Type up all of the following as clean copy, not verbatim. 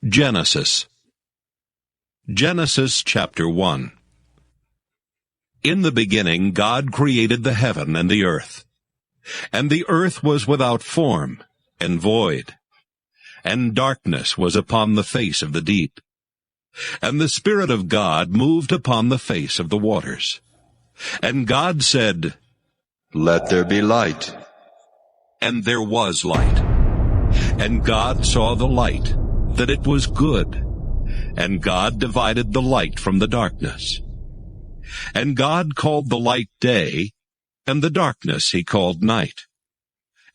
Genesis chapter 1. In the beginning God created the heaven and the earth. And the earth was without form and void, and darkness was upon the face of the deep. And the Spirit of God moved upon the face of the waters. And God said, "Let there be light." And there was light. And God saw the light, that it was good. And God divided the light from the darkness. And God called the light day, and the darkness he called night.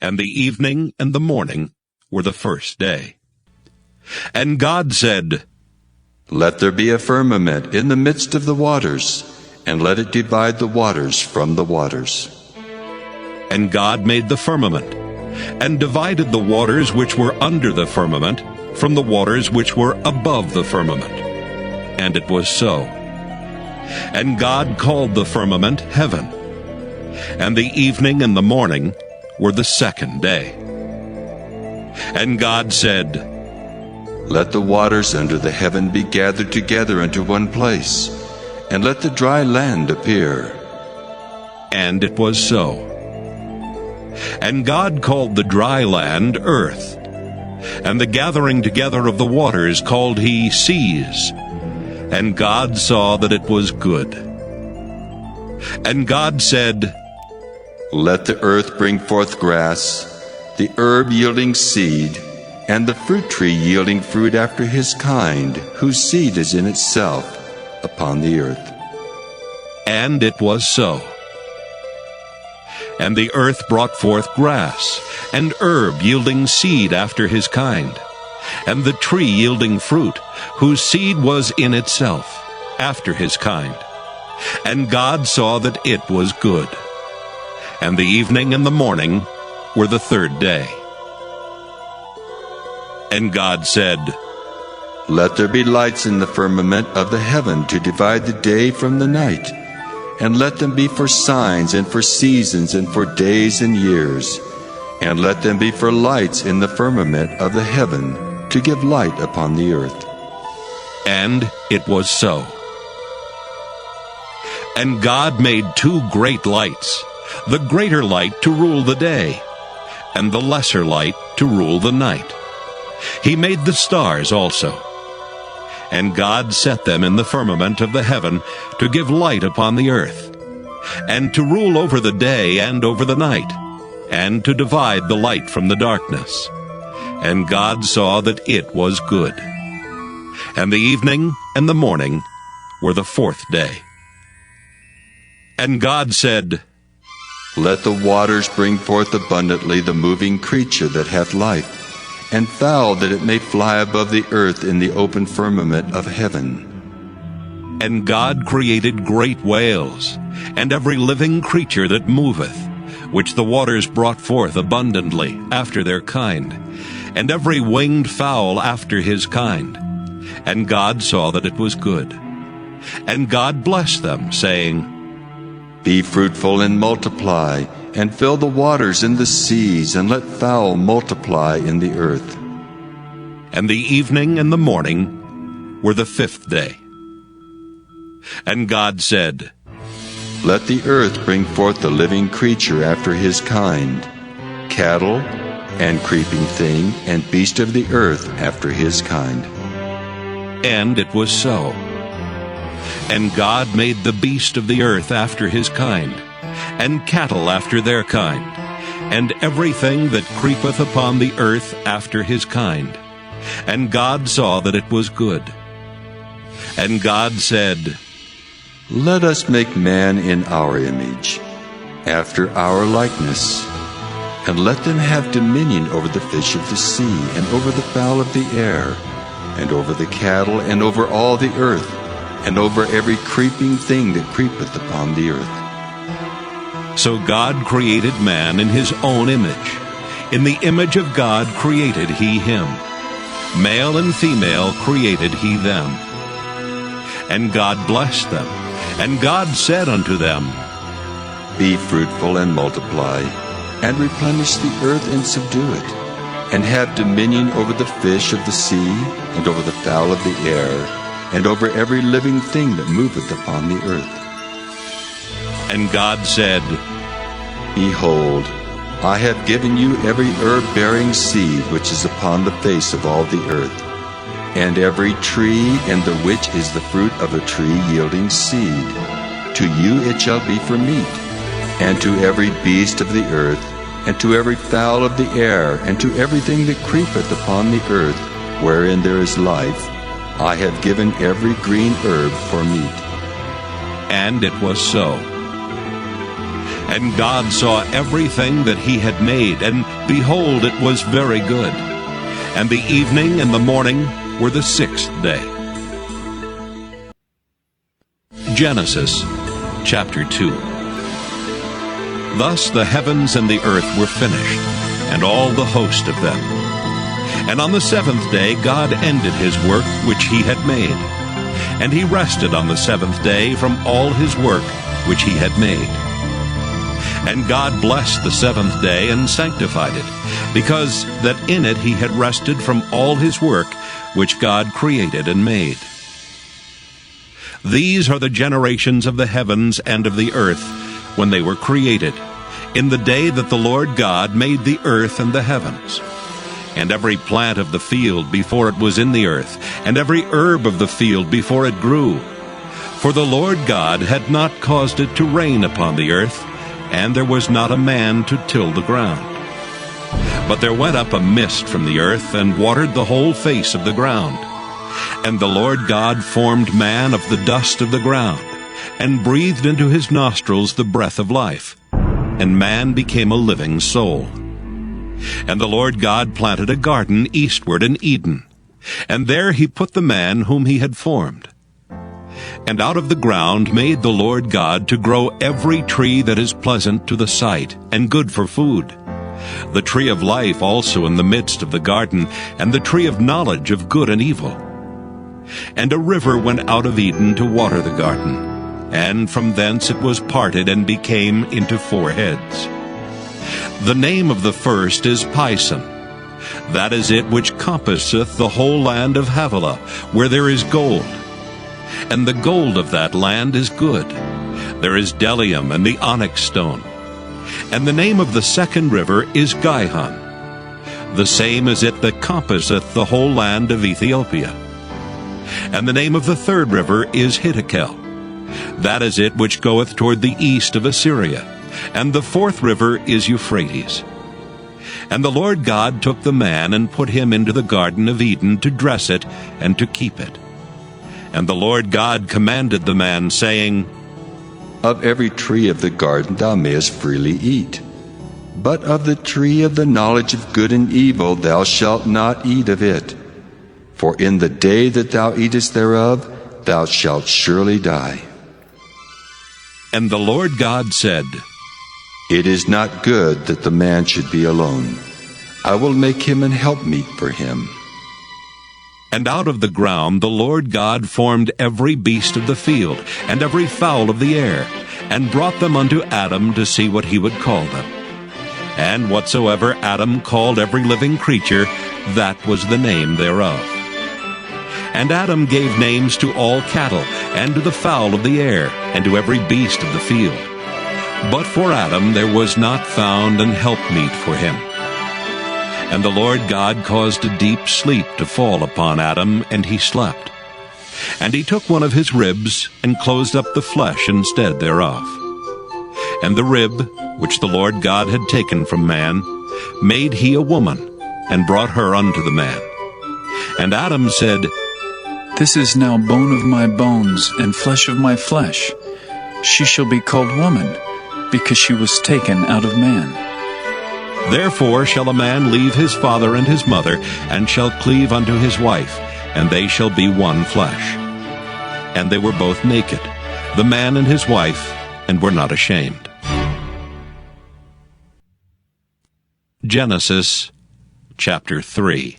And the evening and the morning were the first day. And God said, "Let there be a firmament in the midst of the waters, and let it divide the waters from the waters." And God made the firmament, and divided the waters which were under the firmament from the waters which were above the firmament. And it was so. And God called the firmament heaven. And the evening and the morning were the second day. And God said, "Let the waters under the heaven be gathered together into one place, and let the dry land appear." And it was so. And God called the dry land earth, and the gathering together of the waters called he seas. And God saw that it was good. And God said, "Let the earth bring forth grass, the herb yielding seed, and the fruit tree yielding fruit after his kind, whose seed is in itself upon the earth." And it was so. And the earth brought forth grass, and herb yielding seed after his kind, and the tree yielding fruit, whose seed was in itself, after his kind. And God saw that it was good. And the evening and the morning were the third day. And God said, "Let there be lights in the firmament of the heaven to divide the day from the night, and let them be for signs and for seasons and for days and years, and let them be for lights in the firmament of the heaven to give light upon the earth." And it was so. And God made two great lights, the greater light to rule the day, and the lesser light to rule the night. He made the stars also. And God set them in the firmament of the heaven to give light upon the earth, and to rule over the day and over the night, and to divide the light from the darkness. And God saw that it was good. And the evening and the morning were the fourth day. And God said, "Let the waters bring forth abundantly the moving creature that hath life, and fowl that it may fly above the earth in the open firmament of heaven." And God created great whales, and every living creature that moveth, which the waters brought forth abundantly after their kind, and every winged fowl after his kind. And God saw that it was good. And God blessed them, saying, "Be fruitful and multiply, and fill the waters in the seas, and let fowl multiply in the earth." And the evening and the morning were the fifth day. And God said, "Let the earth bring forth the living creature after his kind, cattle, and creeping thing, and beast of the earth after his kind." And it was so. And God made the beast of the earth after his kind, and cattle after their kind, and everything that creepeth upon the earth after his kind. And God saw that it was good. And God said, "Let us make man in our image, after our likeness, and let them have dominion over the fish of the sea, and over the fowl of the air, and over the cattle, and over all the earth, and over every creeping thing that creepeth upon the earth." So God created man in his own image. In the image of God created he him. Male and female created he them. And God blessed them. And God said unto them, "Be fruitful and multiply, and replenish the earth and subdue it, and have dominion over the fish of the sea, and over the fowl of the air, and over every living thing that moveth upon the earth. And God said, Behold, I have given you every herb-bearing seed which is upon the face of all the earth, and every tree in the which is the fruit of a tree yielding seed. To you it shall be for meat, and to every beast of the earth, and to every fowl of the air, and to everything that creepeth upon the earth, wherein there is life, I have given every green herb for meat. And it was so. And God saw everything that he had made, and behold, it was very good. And the evening and the morning were the sixth day. Genesis chapter 2. Thus the heavens and the earth were finished, and all the host of them. And on the seventh day God ended his work which he had made. And he rested on the seventh day from all his work which he had made. And God blessed the seventh day and sanctified it, because that in it he had rested from all his work which God created and made. These are the generations of the heavens and of the earth when they were created, in the day that the Lord God made the earth and the heavens. And every plant of the field before it was in the earth, and every herb of the field before it grew. For the Lord God had not caused it to rain upon the earth, and there was not a man to till the ground. But there went up a mist from the earth, and watered the whole face of the ground. And the Lord God formed man of the dust of the ground, and breathed into his nostrils the breath of life. And man became a living soul. And the Lord God planted a garden eastward in Eden, and there he put the man whom he had formed. And out of the ground made the Lord God to grow every tree that is pleasant to the sight, and good for food. The tree of life also in the midst of the garden, and the tree of knowledge of good and evil. And a river went out of Eden to water the garden, and from thence it was parted and became into four heads. The name of the first is Pison. That is it which compasseth the whole land of Havilah, where there is gold. And the gold of that land is good. There is bdellium and the onyx stone. And the name of the second river is Gihon. The same is it that compasseth the whole land of Ethiopia. And the name of the third river is Hiddekel. That is it which goeth toward the east of Assyria. And the fourth river is Euphrates. And the Lord God took the man and put him into the garden of Eden to dress it and to keep it. And the Lord God commanded the man, saying, Of every tree of the garden thou mayest freely eat, but of the tree of the knowledge of good and evil thou shalt not eat of it. For in the day that thou eatest thereof thou shalt surely die. And the Lord God said, It is not good that the man should be alone. I will make him an helpmeet for him. And out of the ground the Lord God formed every beast of the field, and every fowl of the air, and brought them unto Adam to see what he would call them. And whatsoever Adam called every living creature, that was the name thereof. And Adam gave names to all cattle, and to the fowl of the air, and to every beast of the field. But for Adam there was not found an helpmeet for him. And the Lord God caused a deep sleep to fall upon Adam, and he slept. And he took one of his ribs, and closed up the flesh instead thereof. And the rib, which the Lord God had taken from man, made he a woman, and brought her unto the man. And Adam said, This is now bone of my bones, and flesh of my flesh. She shall be called woman, because she was taken out of man. Therefore shall a man leave his father and his mother, and shall cleave unto his wife, and they shall be one flesh. And they were both naked, the man and his wife, and were not ashamed. Genesis chapter 3.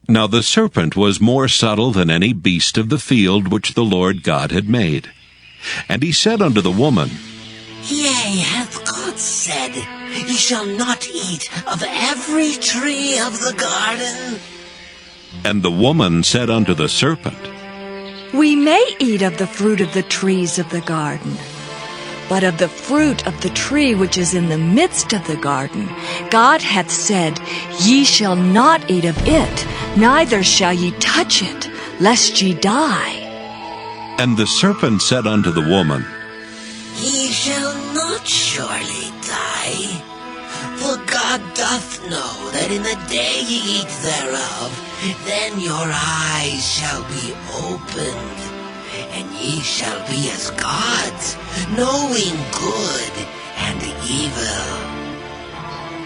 Now the serpent was more subtle than any beast of the field which the Lord God had made. And he said unto the woman, Yea, hath God said, Ye shall not eat of every tree of the garden. And the woman said unto the serpent, We may eat of the fruit of the trees of the garden. But of the fruit of the tree which is in the midst of the garden, God hath said, Ye shall not eat of it, neither shall ye touch it, lest ye die. And the serpent said unto the woman, Ye shall not surely die. For God doth know that in the day ye eat thereof, then your eyes shall be opened, and ye shall be as gods, knowing good and evil.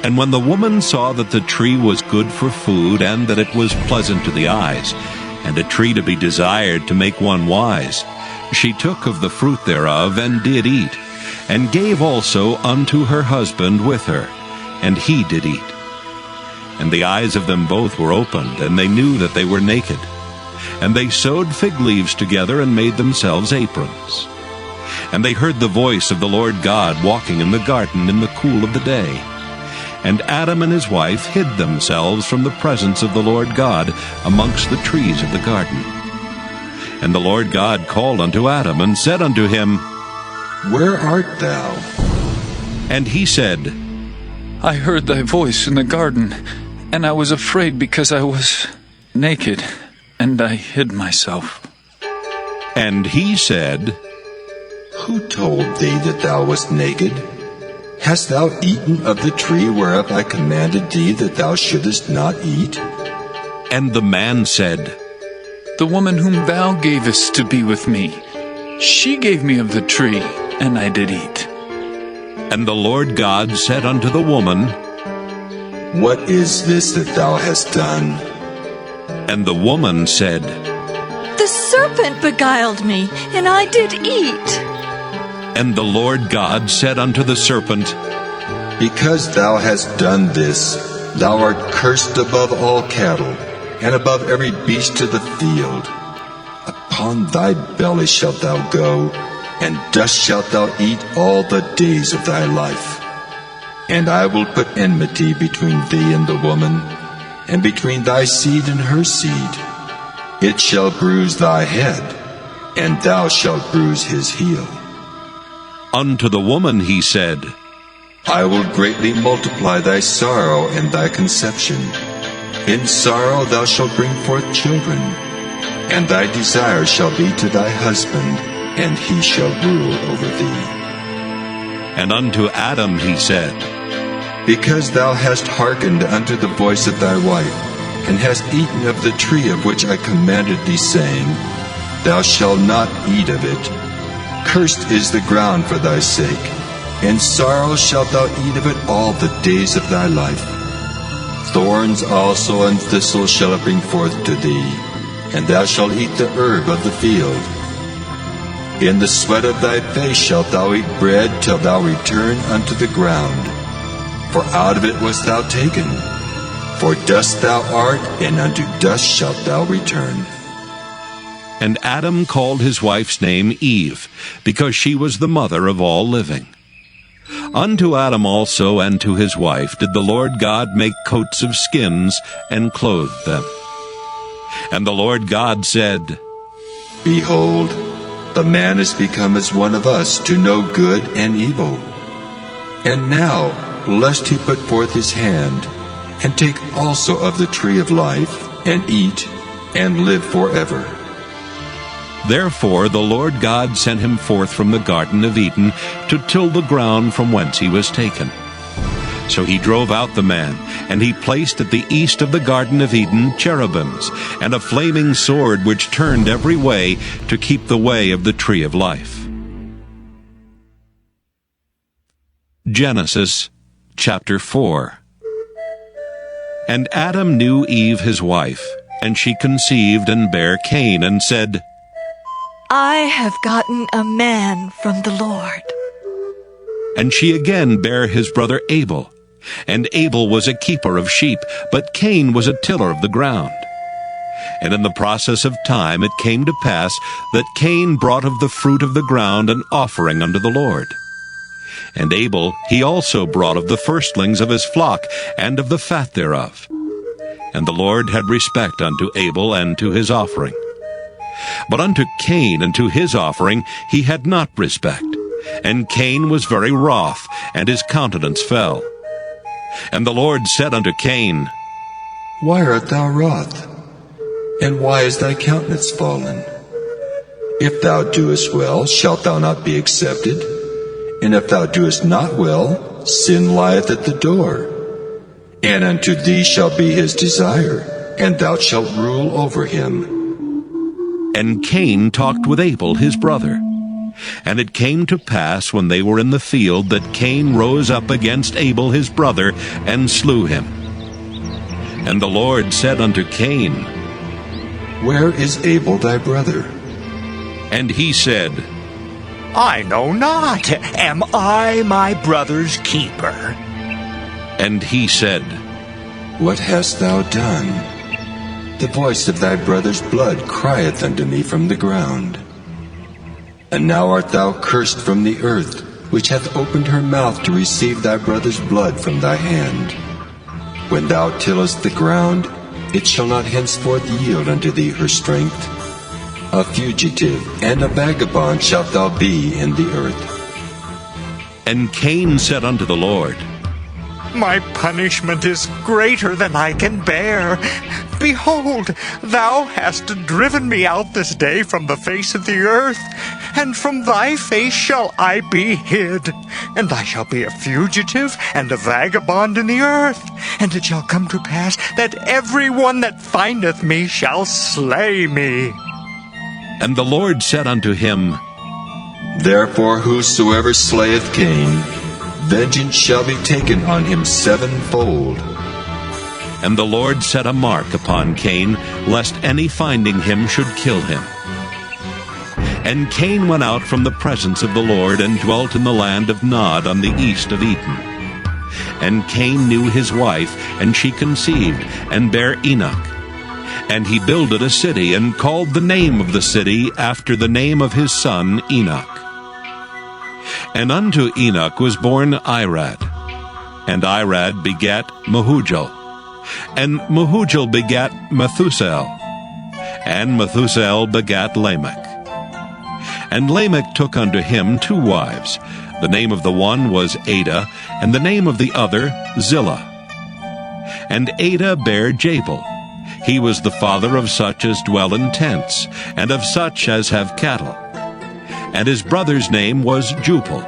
And when the woman saw that the tree was good for food, and that it was pleasant to the eyes, and a tree to be desired to make one wise, she took of the fruit thereof, and did eat, and gave also unto her husband with her, and he did eat. And the eyes of them both were opened, and they knew that they were naked. And they sewed fig leaves together, and made themselves aprons. And they heard the voice of the Lord God walking in the garden in the cool of the day. And Adam and his wife hid themselves from the presence of the Lord God amongst the trees of the garden. And the Lord God called unto Adam, and said unto him, Where art thou? And he said, I heard thy voice in the garden, and I was afraid because I was naked, and I hid myself. And he said, Who told thee that thou wast naked? Hast thou eaten of the tree whereof I commanded thee that thou shouldest not eat? And the man said, The woman whom thou gavest to be with me, she gave me of the tree, and I did eat. And the Lord God said unto the woman, What is this that thou hast done? And the woman said, The serpent beguiled me, and I did eat. And the Lord God said unto the serpent, Because thou hast done this, thou art cursed above all cattle, and above every beast of the field. Upon thy belly shalt thou go, and dust shalt thou eat all the days of thy life. And I will put enmity between thee and the woman, and between thy seed and her seed. It shall bruise thy head, and thou shalt bruise his heel. Unto the woman he said, I will greatly multiply thy sorrow and thy conception. In sorrow thou shalt bring forth children, and thy desire shall be to thy husband, and he shall rule over thee. And unto Adam he said, Because thou hast hearkened unto the voice of thy wife, and hast eaten of the tree of which I commanded thee, saying, Thou shalt not eat of it. Cursed is the ground for thy sake. In sorrow shalt thou eat of it all the days of thy life. Thorns also and thistles shall it bring forth to thee, and thou shalt eat the herb of the field. In the sweat of thy face shalt thou eat bread till thou return unto the ground. For out of it wast thou taken. For dust thou art, and unto dust shalt thou return. And Adam called his wife's name Eve, because she was the mother of all living. Unto Adam also and to his wife did the Lord God make coats of skins, and clothed them. And the Lord God said, Behold, the man is become as one of us, to know good and evil. And now, lest he put forth his hand, and take also of the tree of life, and eat, and live forever. Therefore the Lord God sent him forth from the Garden of Eden to till the ground from whence he was taken. So he drove out the man, and he placed at the east of the Garden of Eden cherubims, and a flaming sword which turned every way to keep the way of the tree of life. Genesis chapter 4. And Adam knew Eve his wife, and she conceived and bare Cain, and said, I have gotten a man from the Lord. And she again bare his brother Abel. And Abel was a keeper of sheep, but Cain was a tiller of the ground. And in the process of time it came to pass that Cain brought of the fruit of the ground an offering unto the Lord. And Abel he also brought of the firstlings of his flock, and of the fat thereof. And the Lord had respect unto Abel and to his offering. But unto Cain and to his offering he had not respect. And Cain was very wroth, and his countenance fell. And the Lord said unto Cain, Why art thou wroth? And why is thy countenance fallen? If thou doest well, shalt thou not be accepted? And if thou doest not well, sin lieth at the door. And unto thee shall be his desire, and thou shalt rule over him. And Cain talked with Abel his brother. And it came to pass, when they were in the field, that Cain rose up against Abel his brother, and slew him. And the Lord said unto Cain, Where is Abel thy brother? And he said, I know not. Am I my brother's keeper? And he said, What hast thou done? The voice of thy brother's blood crieth unto me from the ground. And now art thou cursed from the earth, which hath opened her mouth to receive thy brother's blood from thy hand. When thou tillest the ground, it shall not henceforth yield unto thee her strength. A fugitive and a vagabond shalt thou be in the earth. And Cain said unto the Lord, My punishment is greater than I can bear. Behold, thou hast driven me out this day from the face of the earth, and from thy face shall I be hid. And I shall be a fugitive and a vagabond in the earth. And it shall come to pass that every one that findeth me shall slay me. And the Lord said unto him, Therefore whosoever slayeth Cain, vengeance shall be taken on him sevenfold. And the Lord set a mark upon Cain, lest any finding him should kill him. And Cain went out from the presence of the Lord, and dwelt in the land of Nod on the east of Eden. And Cain knew his wife, and she conceived, and bare Enoch. And he builded a city, and called the name of the city after the name of his son Enoch. And unto Enoch was born Irad. And Irad begat Mehujael. And Mehujael begat Methusael. And Methusael begat Lamech. And Lamech took unto him 2 wives. The name of the one was Ada, and the name of the other Zillah. And Ada bare Jabal. He was the father of such as dwell in tents, and of such as have cattle. And his brother's name was Jubal.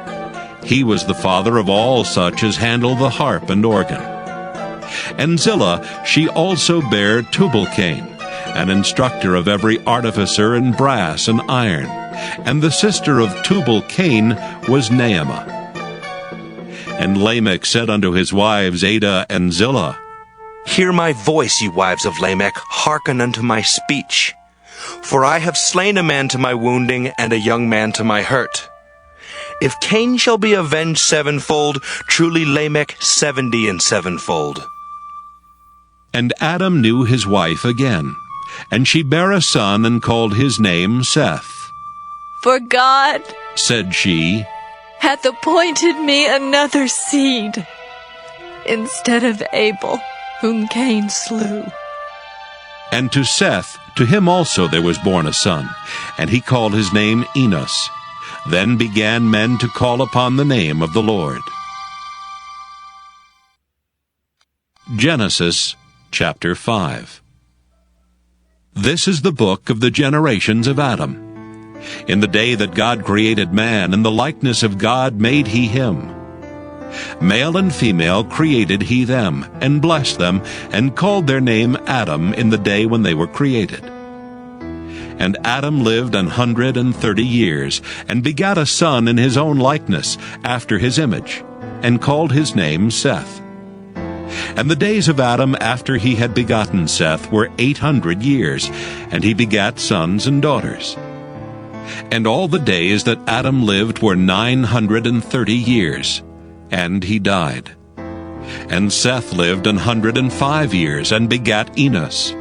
He was the father of all such as handle the harp and organ. And Zillah, she also bare Tubal-Cain, an instructor of every artificer in brass and iron. And the sister of Tubal-Cain was Naamah. And Lamech said unto his wives Ada and Zillah, Hear my voice, ye wives of Lamech, hearken unto my speech. For I have slain a man to my wounding, and a young man to my hurt. If Cain shall be avenged sevenfold, truly Lamech 70 and sevenfold. And Adam knew his wife again, and she bare a son, and called his name Seth. For God Said she, hath appointed me another seed, instead of Abel, whom Cain slew. And to Seth, to him also there was born a son, and he called his name Enos. Then began men to call upon the name of the Lord. Genesis chapter 5. This is the book of the generations of Adam. In the day that God created man, in the likeness of God made he him. Male and female created he them, and blessed them, and called their name Adam in the day when they were created. And Adam lived 130 years, and begat a son in his own likeness, after his image, and called his name Seth. And the days of Adam after he had begotten Seth were 800 years, and he begat sons and daughters. And all the days that Adam lived were 930 years, and he died. And Seth lived 105 years, and begat Enos.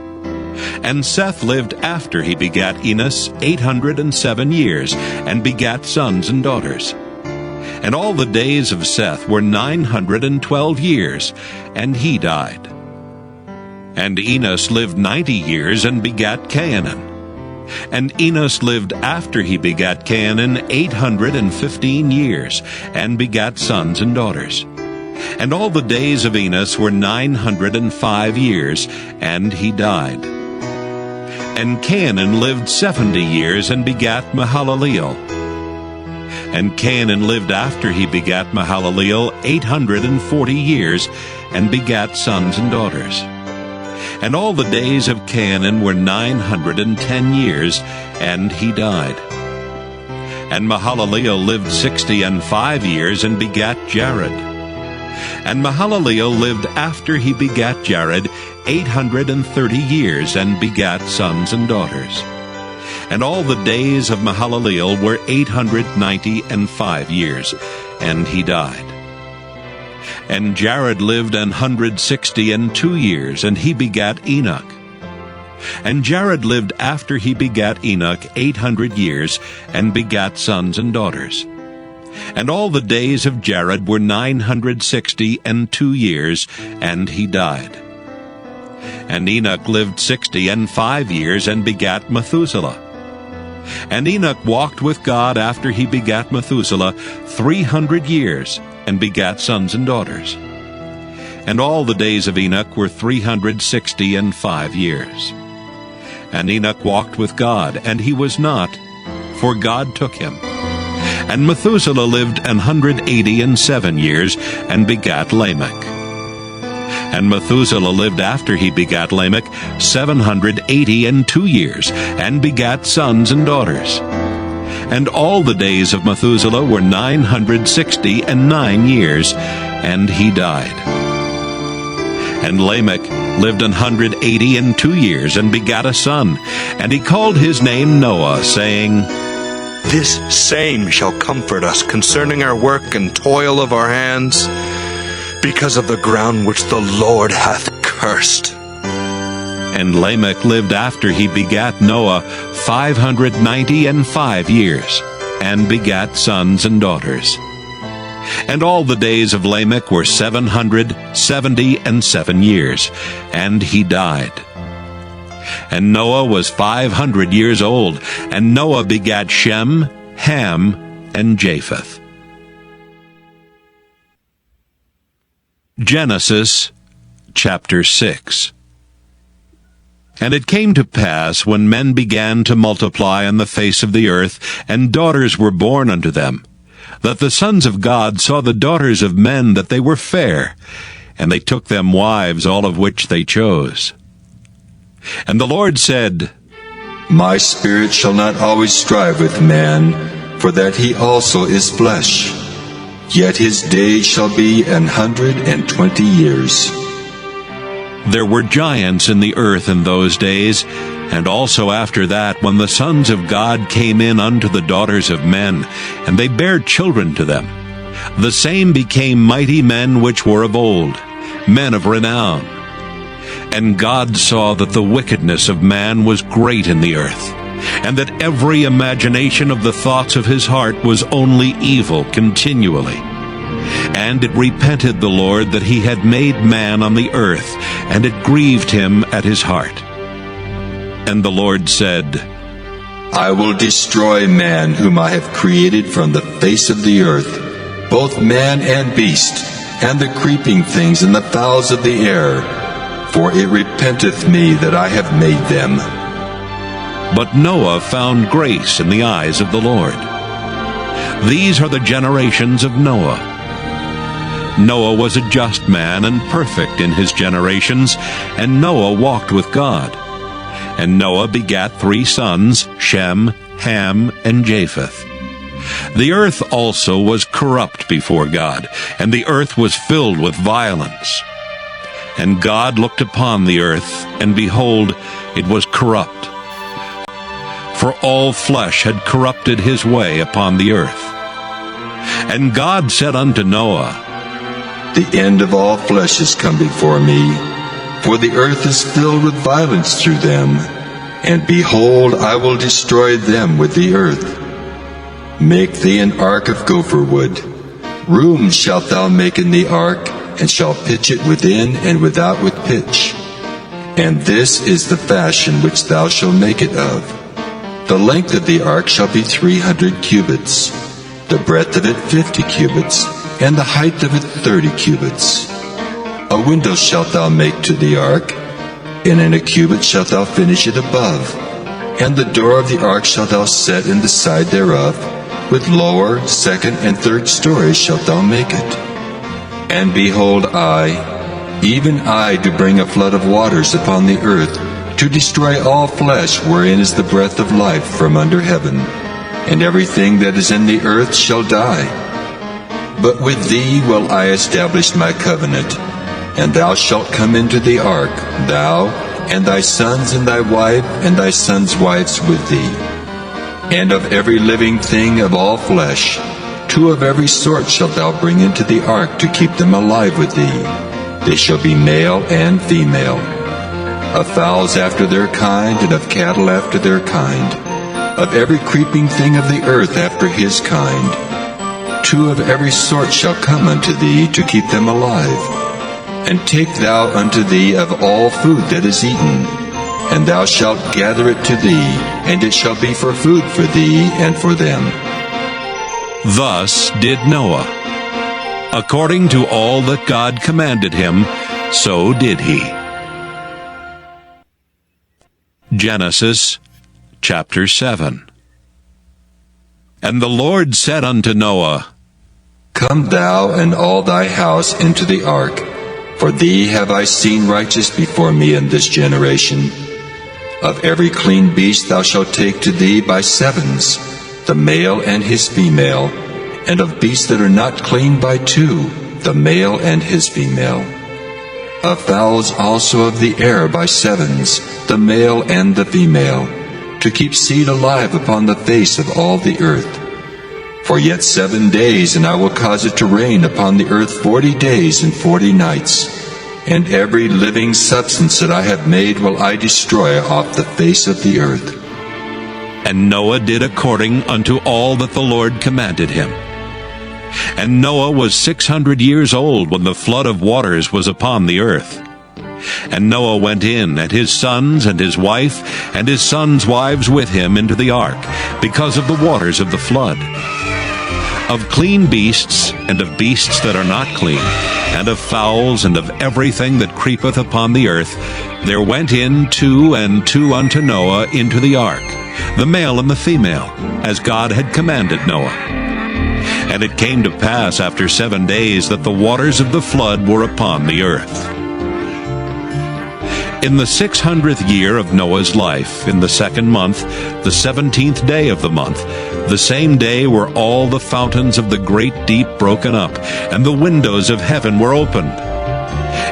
And Seth lived after he begat Enos 807 years, and begat sons and daughters. And all the days of Seth were 912 years, and he died. And Enos lived 90 years and begat Cainan. And Enos lived after he begat Cainan 815 years, and begat sons and daughters. And all the days of Enos were 905 years, and he died. And Cainan lived 70 years, and begat Mahalaleel. And Cainan lived after he begat Mahalaleel 840 years, and begat sons and daughters. And all the days of Cainan were 910 years, and he died. And Mahalaleel lived 65 years, and begat Jared. And Mahalaleel lived after he begat Jared 830 years, and begat sons and daughters. And all the days of Mahalaleel were 895 years, and he died. And Jared lived 162 years, and he begat Enoch. And Jared lived after he begat Enoch 800 years, and begat sons and daughters. And all the days of Jared were 962 years, and he died. And Enoch lived 65 years, and begat Methuselah. And Enoch walked with God after he begat Methuselah 300 years, and begat sons and daughters. And all the days of Enoch were 365 years. And Enoch walked with God, and he was not, for God took him. And Methuselah lived 187 years, and begat Lamech. And Methuselah lived after he begat Lamech 782 years, and begat sons and daughters. And all the days of Methuselah were 969 years, and he died. And Lamech lived 182 years, and begat a son, and he called his name Noah, saying, This same shall comfort us concerning our work and toil of our hands, because of the ground which the Lord hath cursed. And Lamech lived after he begat Noah 595 years, and begat sons and daughters. And all the days of Lamech were 777 years, and he died. And Noah was 500 years old, and Noah begat Shem, Ham, and Japheth. Genesis chapter 6. And it came to pass, when men began to multiply on the face of the earth, and daughters were born unto them, that the sons of God saw the daughters of men that they were fair, and they took them wives, all of which they chose. And the Lord said, My spirit shall not always strive with man, for that he also is flesh. Yet his days shall be 120 years. There were giants in the earth in those days, and also after that, when the sons of God came in unto the daughters of men, and they bare children to them. The same became mighty men which were of old, men of renown. And God saw that the wickedness of man was great in the earth, and that every imagination of the thoughts of his heart was only evil continually. And it repented the Lord that he had made man on the earth, and it grieved him at his heart. And the Lord said, I will destroy man whom I have created from the face of the earth, both man and beast, and the creeping things and the fowls of the air, for it repenteth me that I have made them. But Noah found grace in the eyes of the Lord. These are the generations of Noah. Noah was a just man and perfect in his generations, and Noah walked with God. And Noah begat 3 sons, Shem, Ham, and Japheth. The earth also was corrupt before God, and the earth was filled with violence. And God looked upon the earth, and behold, it was corrupt. For all flesh had corrupted his way upon the earth. And God said unto Noah, The end of all flesh is come before me, for the earth is filled with violence through them. And behold, I will destroy them with the earth. Make thee an ark of gopher wood. Room shalt thou make in the ark, and shalt pitch it within and without with pitch. And this is the fashion which thou shalt make it of. The length of the ark shall be 300 cubits, the breadth of it 50 cubits, and the height of it 30 cubits. A window shalt thou make to the ark, and in a cubit shalt thou finish it above. And the door of the ark shalt thou set in the side thereof, with lower, second, and third stories shalt thou make it. And behold, I, even I, do bring a flood of waters upon the earth, to destroy all flesh wherein is the breath of life from under heaven, and everything that is in the earth shall die. But with thee will I establish my covenant, and thou shalt come into the ark, thou, and thy sons, and thy wife, and thy sons' wives with thee. And of every living thing of all flesh, 2 of every sort shalt thou bring into the ark to keep them alive with thee. They shall be male and female. Of fowls after their kind, and of cattle after their kind. Of every creeping thing of the earth after his kind. 2 of every sort shall come unto thee to keep them alive. And take thou unto thee of all food that is eaten, and thou shalt gather it to thee, and it shall be for food for thee and for them. Thus did Noah. According to all that God commanded him, so did he. Genesis chapter 7. And the Lord said unto Noah, Come thou and all thy house into the ark, for thee have I seen righteous before me in this generation. Of every clean beast thou shalt take to thee by 7s, the male and his female, and of beasts that are not clean by 2, the male and his female. Of fowls also of the air by 7s, the male and the female, to keep seed alive upon the face of all the earth. For yet 7 days, and I will cause it to rain upon the earth 40 days and 40 nights. And every living substance that I have made will I destroy off the face of the earth. And Noah did according unto all that the Lord commanded him. And Noah was 600 years old when the flood of waters was upon the earth. And Noah went in, and his sons, and his wife, and his sons' wives with him into the ark, because of the waters of the flood. Of clean beasts, and of beasts that are not clean, and of fowls, and of everything that creepeth upon the earth, there went in 2 and 2 unto Noah into the ark, the male and the female, as God had commanded Noah. And it came to pass after 7 days that the waters of the flood were upon the earth. In the 600th year of Noah's life, in the 2nd month, the 17th day of the month, the same day were all the fountains of the great deep broken up, and the windows of heaven were opened.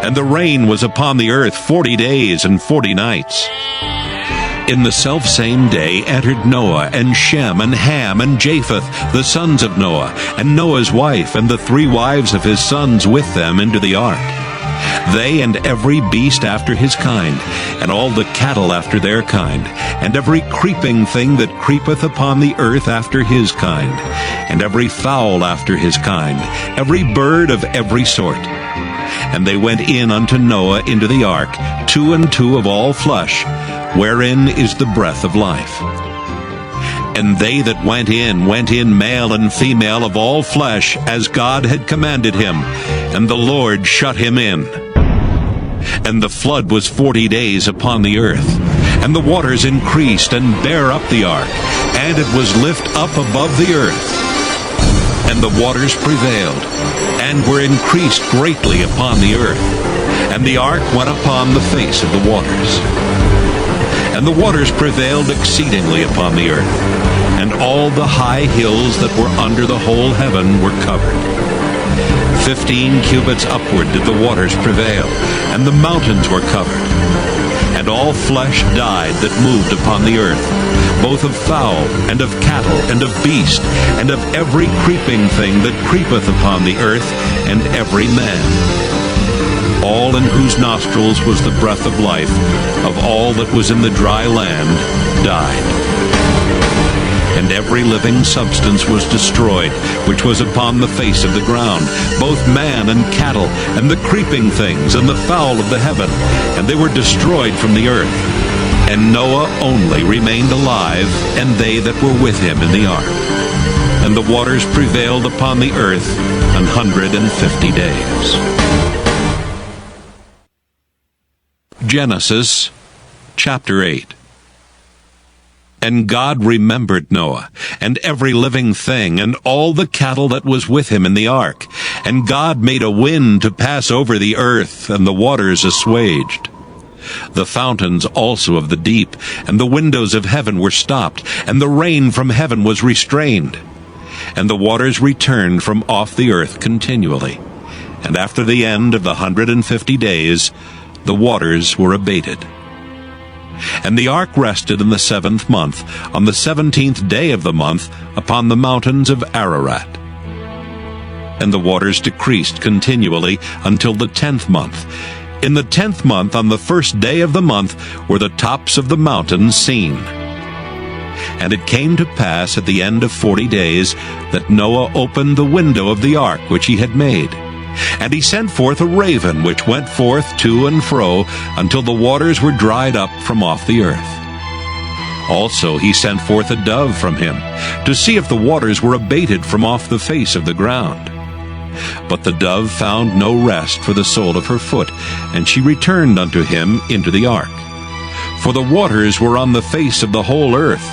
And the rain was upon the earth 40 days and 40 nights. In the selfsame day entered Noah, and Shem, and Ham, and Japheth, the sons of Noah, and Noah's wife, and the 3 wives of his sons with them into the ark. They and every beast after his kind, and all the cattle after their kind, and every creeping thing that creepeth upon the earth after his kind, and every fowl after his kind, every bird of every sort. And they went in unto Noah into the ark, 2 and 2 of all flesh, wherein is the breath of life. And they that went in male and female of all flesh, as God had commanded him, and the Lord shut him in. And the flood was 40 days upon the earth, and the waters increased and bare up the ark, and it was lift up above the earth. And the waters prevailed, and were increased greatly upon the earth, and the ark went upon the face of the waters. And the waters prevailed exceedingly upon the earth, and all the high hills that were under the whole heaven were covered. 15 cubits upward did the waters prevail, and the mountains were covered. And all flesh died that moved upon the earth, both of fowl, and of cattle, and of beast, and of every creeping thing that creepeth upon the earth, and every man. All in whose nostrils was the breath of life, of all that was in the dry land, died. and every living substance was destroyed, which was upon the face of the ground, both man and cattle, and the creeping things, and the fowl of the heaven, and they were destroyed from the earth. And Noah only remained alive, and they that were with him in the ark. And the waters prevailed upon the earth 150 days. Genesis chapter 8. And God remembered Noah, and every living thing, and all the cattle that was with him in the ark. And God made a wind to pass over the earth, and the waters assuaged. The fountains also of the deep, and the windows of heaven were stopped, and the rain from heaven was restrained. And the waters returned from off the earth continually. And after the end of the 150 days, the waters were abated. And the ark rested in the 7th month, on the 17th day of the month, upon the mountains of Ararat. And the waters decreased continually until the 10th month. In the 10th month, on the 1st day of the month, were the tops of the mountains seen. And it came to pass at the end of 40 days that Noah opened the window of the ark which he had made. And he sent forth a raven, which went forth to and fro until the waters were dried up from off the earth. Also he sent forth a dove from him, to see if the waters were abated from off the face of the ground. But the dove found no rest for the sole of her foot, and she returned unto him into the ark. For the waters were on the face of the whole earth.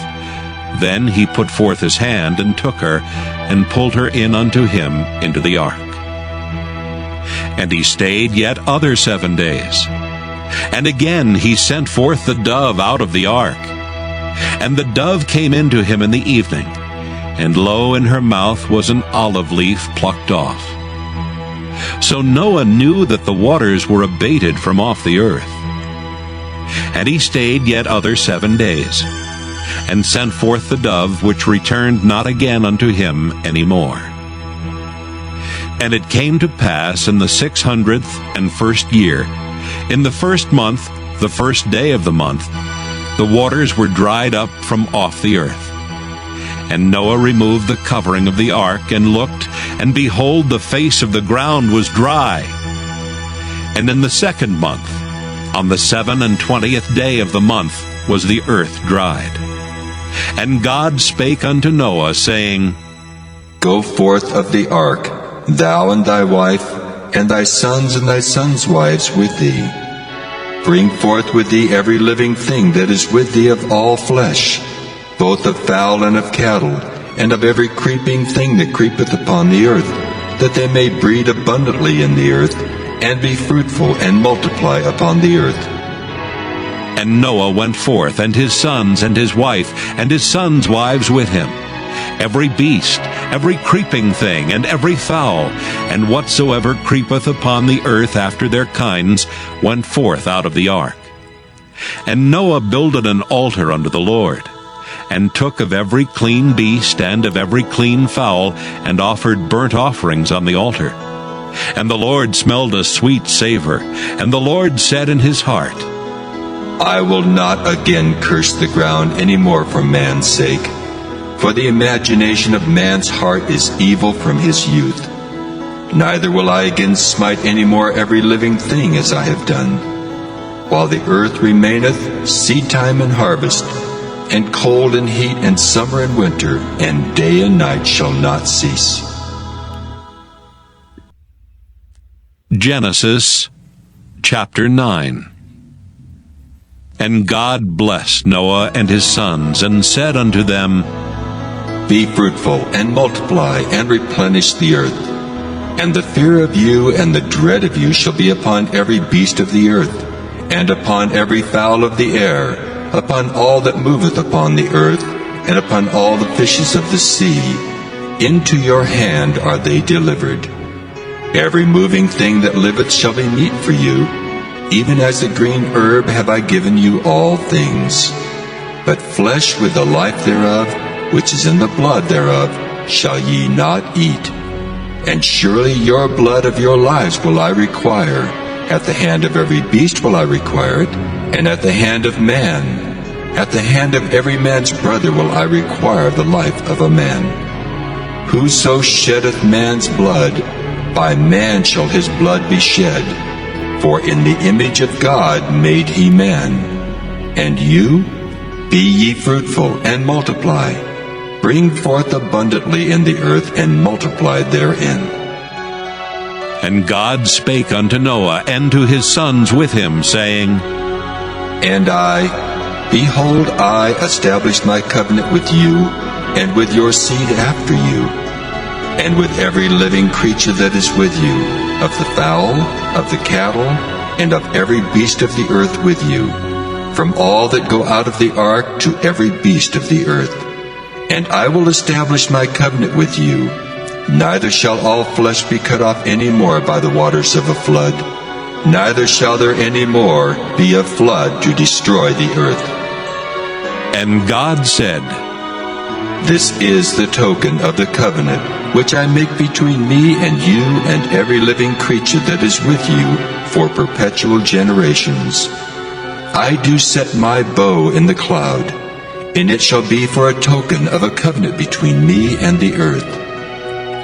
Then he put forth his hand, and took her, and pulled her in unto him into the ark. And he stayed yet other 7 days. And again he sent forth the dove out of the ark. And the dove came into him in the evening, and lo, in her mouth was an olive leaf plucked off. So Noah knew that the waters were abated from off the earth. And he stayed yet other 7 days, and sent forth the dove, which returned not again unto him any more. And it came to pass in the 601st year, in the 1st month, the 1st day of the month, the waters were dried up from off the earth. And Noah removed the covering of the ark, and looked, and behold, the face of the ground was dry. And in the 2nd month, on the 27th day of the month, was the earth dried. And God spake unto Noah, saying, Go forth of the ark, thou and thy wife, and thy sons and thy sons' wives with thee. Bring forth with thee every living thing that is with thee of all flesh, both of fowl and of cattle, and of every creeping thing that creepeth upon the earth, that they may breed abundantly in the earth, and be fruitful, and multiply upon the earth. And Noah went forth, and his sons, and his wife, and his sons' wives with him. Every beast, every creeping thing, and every fowl, and whatsoever creepeth upon the earth after their kinds, went forth out of the ark. And Noah builded an altar unto the Lord, and took of every clean beast and of every clean fowl, and offered burnt offerings on the altar. And the Lord smelled a sweet savor, and the Lord said in his heart, I will not again curse the ground any more for man's sake, for the imagination of man's heart is evil from his youth. Neither will I again smite any more every living thing as I have done. While the earth remaineth, seedtime and harvest, and cold and heat, and summer and winter, and day and night shall not cease. Genesis chapter 9. And God blessed Noah and his sons, and said unto them, Be fruitful, and multiply, and replenish the earth. And the fear of you and the dread of you shall be upon every beast of the earth, and upon every fowl of the air, upon all that moveth upon the earth, and upon all the fishes of the sea. Into your hand are they delivered. Every moving thing that liveth shall be meat for you. Even as the green herb have I given you all things. But flesh with the life thereof, which is in the blood thereof, shall ye not eat. And surely your blood of your lives will I require. At the hand of every beast will I require it, and at the hand of man. At the hand of every man's brother will I require the life of a man. Whoso sheddeth man's blood, by man shall his blood be shed. For in the image of God made he man. And you, be ye fruitful, and multiply. Bring forth abundantly in the earth, and multiply therein. And God spake unto Noah and to his sons with him, saying, And I, behold, I establish my covenant with you, and with your seed after you, and with every living creature that is with you, of the fowl, of the cattle, and of every beast of the earth with you, from all that go out of the ark to every beast of the earth. And I will establish my covenant with you, neither shall all flesh be cut off any more by the waters of a flood, neither shall there any more be a flood to destroy the earth. And God said, This is the token of the covenant which I make between me and you and every living creature that is with you for perpetual generations. I do set my bow in the cloud, and it shall be for a token of a covenant between me and the earth.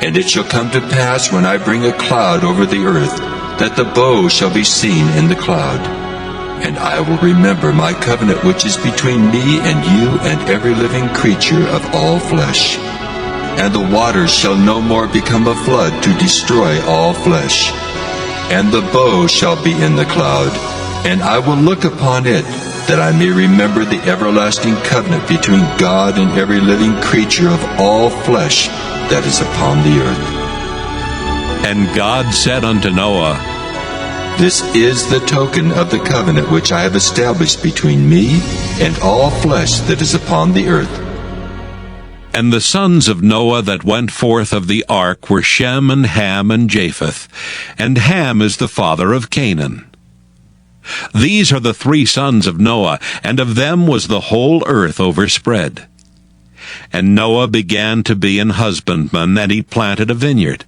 And it shall come to pass when I bring a cloud over the earth, that the bow shall be seen in the cloud. And I will remember my covenant which is between me and you and every living creature of all flesh. And the waters shall no more become a flood to destroy all flesh. And the bow shall be in the cloud, and I will look upon it, that I may remember the everlasting covenant between God and every living creature of all flesh that is upon the earth. And God said unto Noah, This is the token of the covenant which I have established between me and all flesh that is upon the earth. And the sons of Noah that went forth of the ark were Shem and Ham and Japheth, and Ham is the father of Canaan. These are the 3 sons of Noah, and of them was the whole earth overspread. And Noah began to be an husbandman, and he planted a vineyard.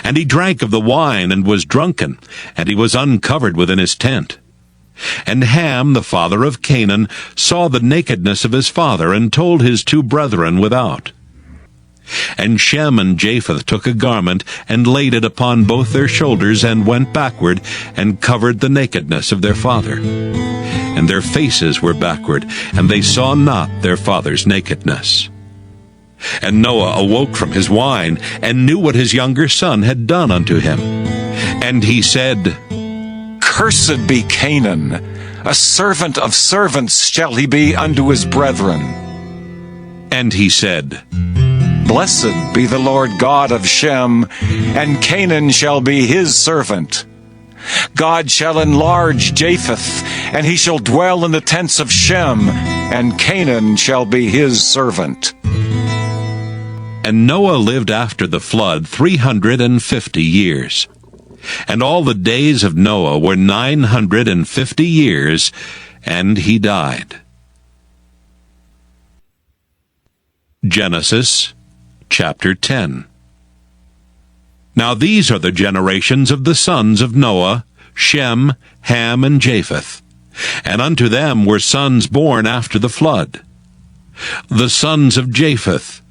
And he drank of the wine, and was drunken, and he was uncovered within his tent. And Ham, the father of Canaan, saw the nakedness of his father, and told his 2 brethren without. And Shem and Japheth took a garment, and laid it upon both their shoulders, and went backward, and covered the nakedness of their father. And their faces were backward, and they saw not their father's nakedness. And Noah awoke from his wine, and knew what his younger son had done unto him. And he said, Cursed be Canaan, a servant of servants shall he be unto his brethren. And he said, Blessed be the Lord God of Shem, and Canaan shall be his servant. God shall enlarge Japheth, and he shall dwell in the tents of Shem, and Canaan shall be his servant. And Noah lived after the flood 350 years. And all the days of Noah were 950 years, and he died. Genesis chapter 10. Now these are the generations of the sons of Noah, Shem, Ham, and Japheth. And unto them were sons born after the flood. The sons of Japheth,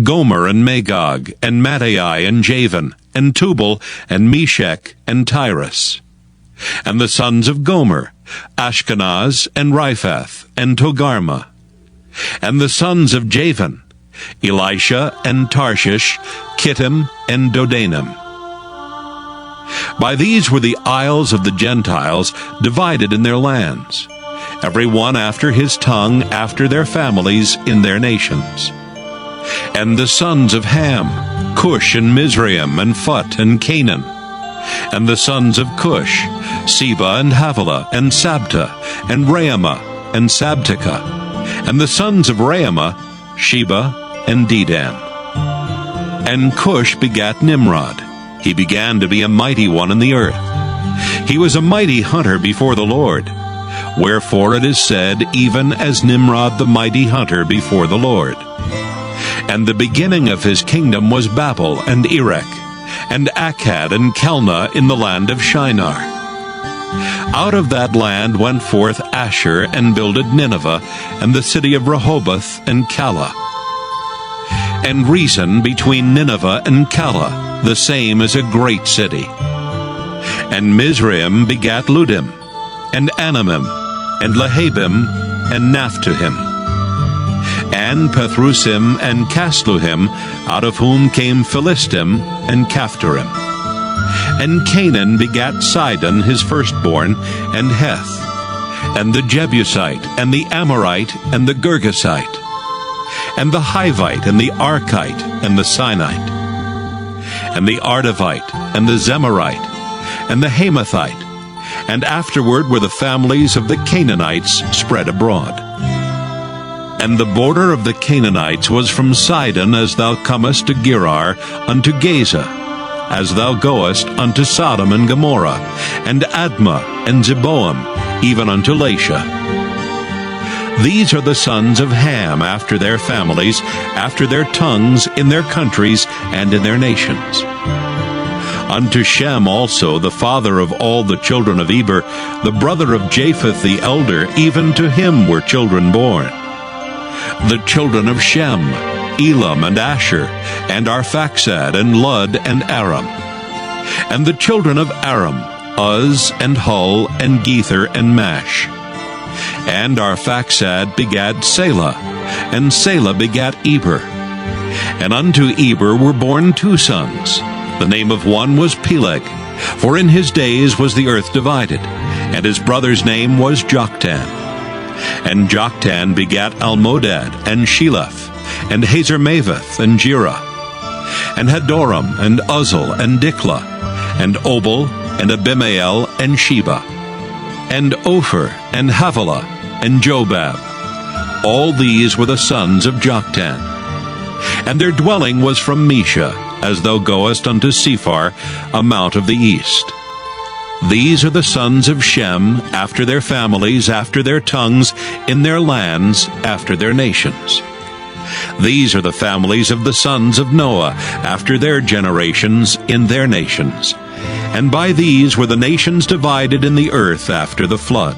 Gomer and Magog, and Madai and Javan, and Tubal, and Meshech, and Tyrus. And the sons of Gomer, Ashkenaz, and Riphath, and Togarmah. And the sons of Javan, Elisha, and Tarshish, Kittim, and Dodanim. By these were the isles of the Gentiles divided in their lands, every one after his tongue, after their families, in their nations. And the sons of Ham, Cush, and Mizraim, and Phut, and Canaan. And the sons of Cush, Seba, and Havilah, and Sabta, and Raamah, and Sabteka. And the sons of Raamah, Sheba, and Dedan. And Cush begat Nimrod. He began to be a mighty one in the earth. He was a mighty hunter before the Lord. Wherefore it is said, even as Nimrod the mighty hunter before the Lord. And the beginning of his kingdom was Babel and Erech, and Akkad and Calneh in the land of Shinar. Out of that land went forth Asher, and builded Nineveh, and the city of Rehoboth, and Calah. And Rezin between Nineveh and Calah, the same is a great city. And Mizraim begat Ludim, and Anamim, and Lehabim, and Naphtuhim, and Pathrusim, and Casluhim, out of whom came Philistim, and Caphtorim. And Canaan begat Sidon his firstborn, and Heth, and the Jebusite, and the Amorite, and the Girgasite, and the Hivite, and the Archite, and the Sinite, and the Ardavite, and the Zemarite, and the Hamathite, and afterward were the families of the Canaanites spread abroad. And the border of the Canaanites was from Sidon as thou comest to Gerar unto Gaza, as thou goest unto Sodom and Gomorrah, and Admah, and Zeboam, even unto Lasha. These are the sons of Ham after their families, after their tongues, in their countries, and in their nations. Unto Shem also, the father of all the children of Eber, the brother of Japheth the elder, even to him were children born. The children of Shem, Elam, and Asher, and Arphaxad, and Lud, and Aram. And the children of Aram, Uz, and Hul, and Gether, and Mash. And Arphaxad begat Selah, and Selah begat Eber. And unto Eber were born two sons. The name of one was Peleg, for in his days was the earth divided, and his brother's name was Joktan. And Joktan begat Almodad, and Sheleph, and Hazarmaveth, and Jerah, and Hadoram, and Uzal, and Diklah, and Obal, and Abimael, and Sheba, and Ophir, and Havilah, and Jobab. All these were the sons of Joktan. And their dwelling was from Mesha, as thou goest unto Sephar, a mount of the east. These are the sons of Shem, after their families, after their tongues, in their lands, after their nations. These are the families of the sons of Noah, after their generations, in their nations. And by these were the nations divided in the earth after the flood.